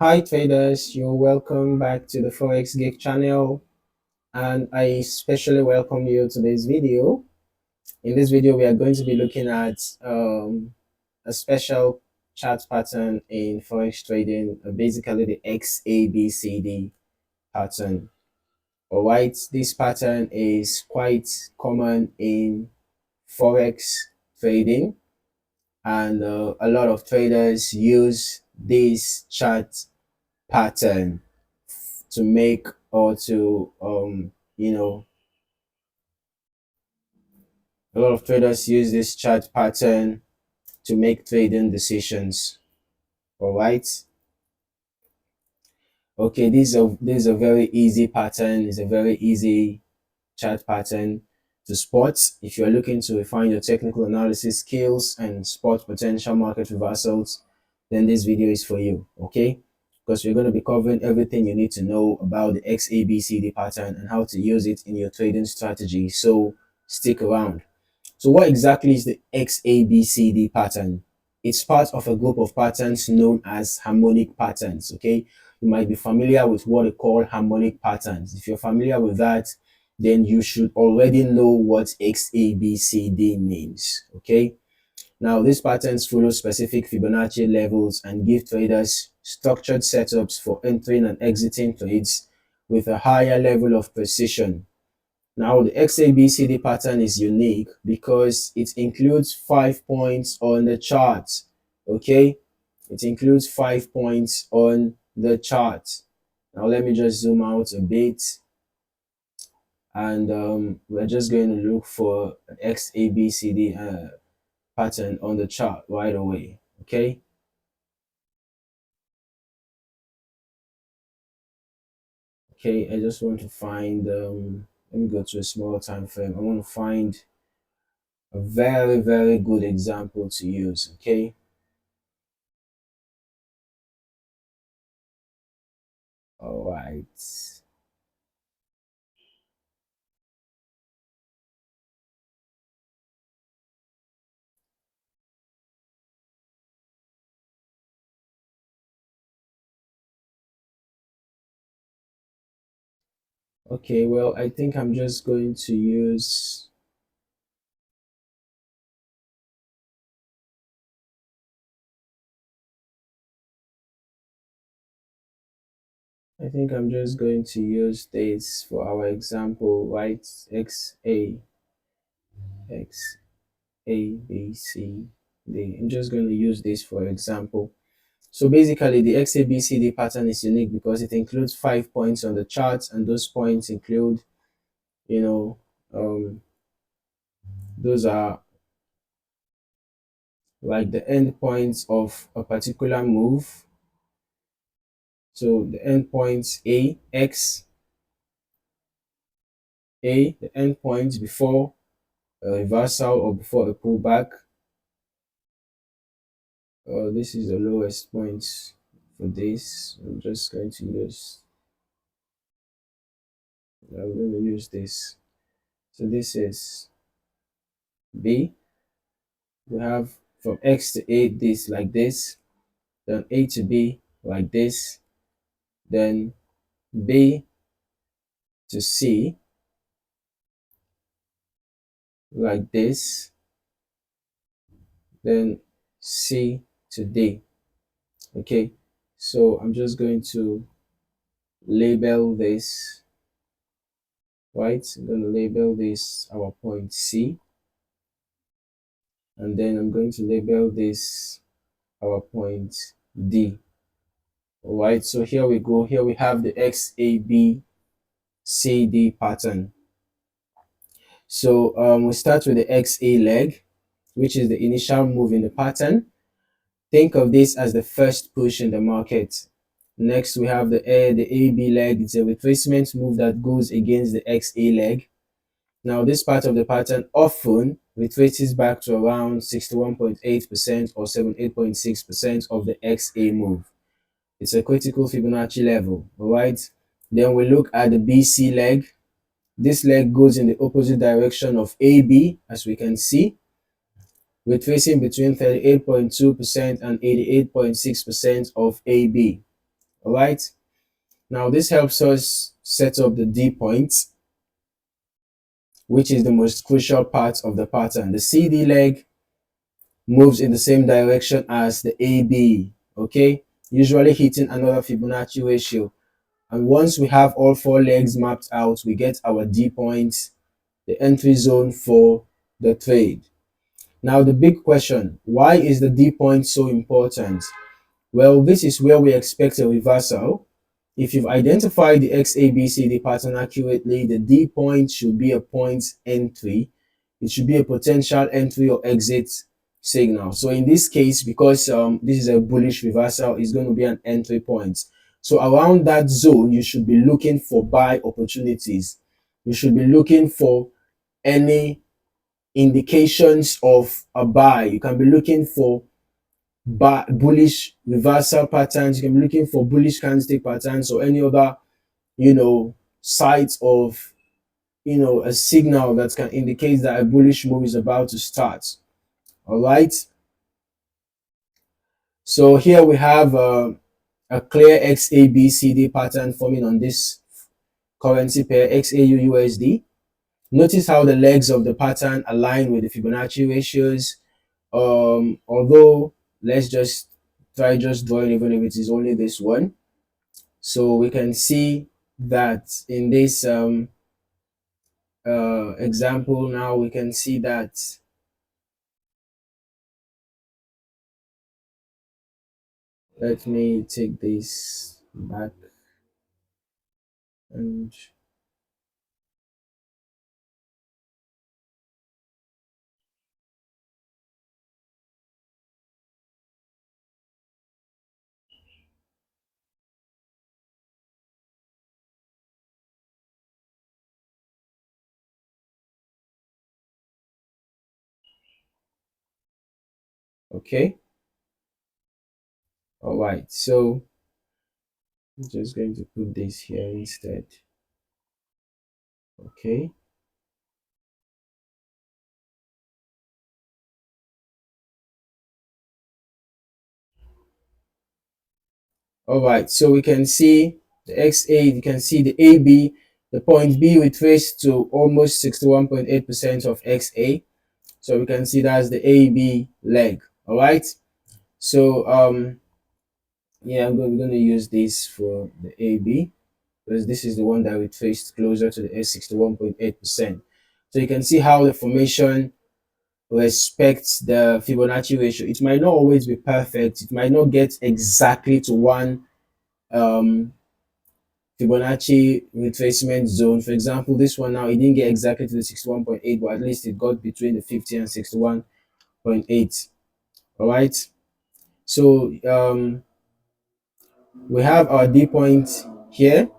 Hi traders, you're welcome back to the Forex Geek channel, and I especially welcome you to this video. In this video, we are going to be looking at a special chart pattern in Forex trading, basically the XABCD pattern. Alright, this pattern is quite common in Forex trading, and a lot of traders use this chart pattern to make or to you know a lot of traders use this chart pattern to make trading decisions. All right, okay, this is a very easy pattern. It's a very easy chart pattern to spot if you're looking to refine your technical analysis skills and spot potential market reversals. Then this video is for you. Okay, because we're going to be covering everything you need to know about the XABCD pattern and how to use it in your trading strategy, so stick around. So what exactly is the XABCD pattern? It's part of a group of patterns known as harmonic patterns. Okay, you might be familiar with what they call harmonic patterns. If you're familiar with that, then you should already know what XABCD means. Okay, now these patterns follow specific Fibonacci levels and give traders structured setups for entering and exiting trades with a higher level of precision. Now, the XABCD pattern is unique because it includes 5 points on the chart. Okay, it includes 5 points on the chart. Now, let me just zoom out a bit, and we're just going to look for an XABCD pattern on the chart right away. Okay, okay, I just want to find, let me go to a small time frame. I want to find a very, very good example to use. Okay. All right. Okay, well, I think I'm just going to use, I think I'm just going to use this for our example, right? X, A, B, C, D. I'm just going to use this for example. So basically, the XABCD pattern is unique because it includes 5 points on the chart, and those points include, you know, those are like the end points of a particular move. So the end points the end points before a reversal or before a pullback. This is the lowest point for this. I'm going to use this. So this is B. We have from X to A this like this, then A to B like this, then B to C like this, then C to D. Okay, so I'm just going to label this, right? I'm going to label this our point C, and then I'm going to label this our point D. All right, so here we go. Here we have the XABCD pattern. So we start with the XA leg, which is the initial move in the pattern. Think of this as the first push in the market. Next, we have the AB leg. It's a retracement move that goes against the XA leg. Now, this part of the pattern often retraces back to around 61.8% or 78.6% of the XA move. It's a critical Fibonacci level, all right? Then we look at the BC leg. This leg goes in the opposite direction of AB, as we can see, retracing between 38.2% and 88.6% of AB. All right. Now this helps us set up the D point, which is the most crucial part of the pattern. The CD leg moves in the same direction as the AB, okay? Usually hitting another Fibonacci ratio. And once we have all four legs mapped out, we get our D point, the entry zone for the trade. Now the big question, why is the D point so important? Well, this is where we expect a reversal. If you've identified the XABCD pattern accurately, the D point should be a point entry. It should be a potential entry or exit signal. So in this case, because this is a bullish reversal, it's going to be an entry point. So around that zone, you should be looking for buy opportunities. You should be looking for any indications of a buy. You can be looking for bullish reversal patterns. You can be looking for bullish candlestick patterns or any other, sites of, a signal that can indicate that a bullish move is about to start. All right. So here we have a clear XABCD pattern forming on this currency pair, XAUUSD. Notice how the legs of the pattern align with the Fibonacci ratios. Although let's just try just drawing, even if it is only this one. So we can see that in this example now, we can see that let me take this back and okay. All right, so I'm just going to put this here instead. Okay. All right, so we can see the XA, you can see the AB, the point B retraced to almost 61.8% of XA. So we can see that's the AB leg. All right. So yeah, we're going to use this for the AB because this is the one that retraced closer to the S61.8%. So you can see how the formation respects the Fibonacci ratio. It might not always be perfect. It might not get exactly to one Fibonacci retracement zone. For example, this one now, it didn't get exactly to the 61.8, but at least it got between the 50 and 61.8. All right. So we have our D point here.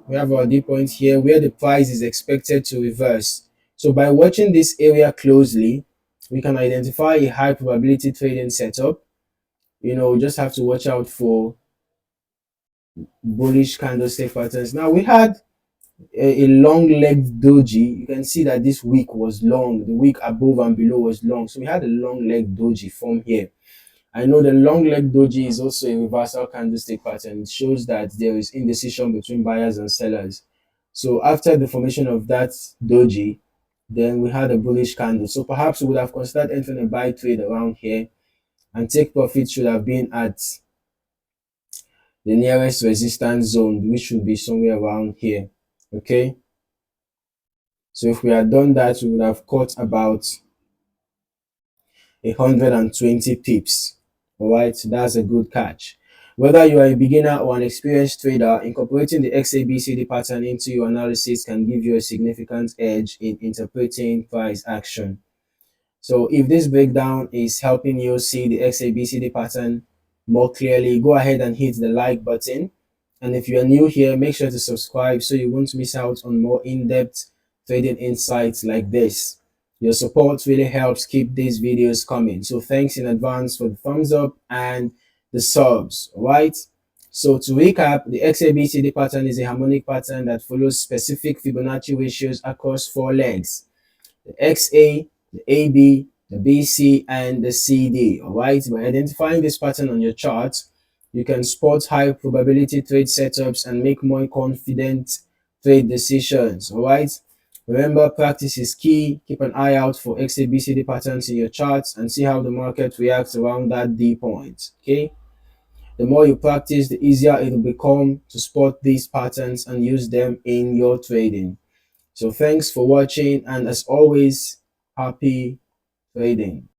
We have our D point here where the price is expected to reverse. So by watching this area closely, we can identify a high probability trading setup. We just have to watch out for bullish candlestick patterns. Now we had a long legged doji. You can see that this wick was long. The wick above and below was long. So we had a long leg doji form here. I know the long leg doji is also a reversal candlestick pattern. It shows that there is indecision between buyers and sellers. So after the formation of that doji, then we had a bullish candle. So perhaps we would have considered entering a buy trade around here, and take profit should have been at the nearest resistance zone, which should be somewhere around here. Okay. So if we had done that, we would have caught about 120 pips. All right, so that's a good catch. Whether you are a beginner or an experienced trader, incorporating the XABCD pattern into your analysis can give you a significant edge in interpreting price action. So if this breakdown is helping you see the XABCD pattern more clearly, go ahead and hit the like button. And if you are new here, make sure to subscribe so you won't miss out on more in-depth trading insights like this. Your support really helps keep these videos coming. So thanks in advance for the thumbs up and the subs, all right? So to recap, the XABCD pattern is a harmonic pattern that follows specific Fibonacci ratios across four legs: the XA, the AB, the BC, and the CD. All right. By identifying this pattern on your chart, You can spot high probability trade setups and make more confident trade decisions. All right. Remember, practice is key. Keep an eye out for XABCD patterns in your charts and see how the market reacts around that D point. Okay. The more you practice, the easier it will become to spot these patterns and use them in your trading. So thanks for watching, and as always, happy trading.